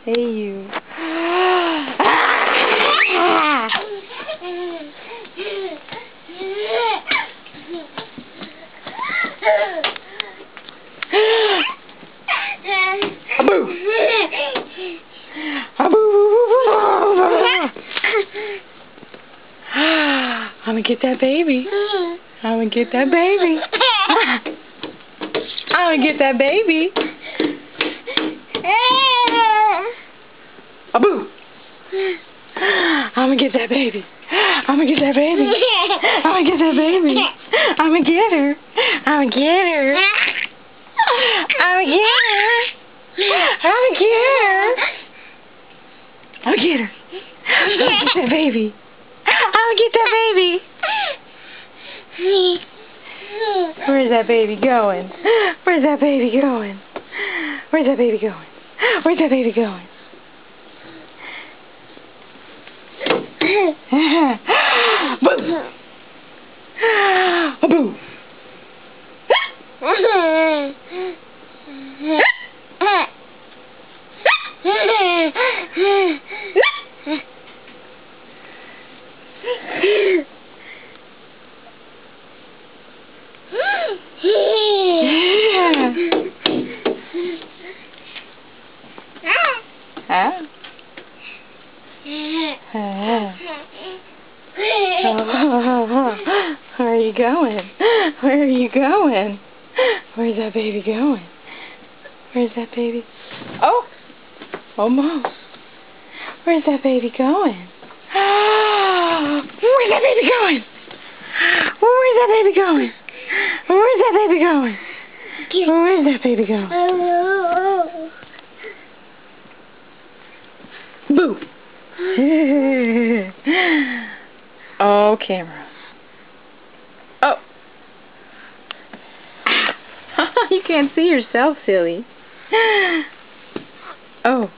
Hey, you. Aboo! I'm gonna get that baby. I'm gonna get that baby. I'm gonna get that baby. Aboo! I'm gonna get that baby. I'm gonna get that baby. I'm gonna get that baby. I'm gonna get her. I'm gonna get her. I'm gonna get her. I'm gonna get her. I'm gonna get her. I'm gonna get that baby. I'm gonna get that baby. Where's that baby going? Where's that baby going? Where's that baby going? Where's that baby going? Boo! Boo! Huh? Where are you going? Where are you going? Where's that baby going? Where's that baby? Oh! Almost. Where's that baby going? Where's that baby going? Where's that baby going? Where's that baby going? Where's that baby going? Boo! Oh, camera. Oh! You can't see yourself, silly. Oh.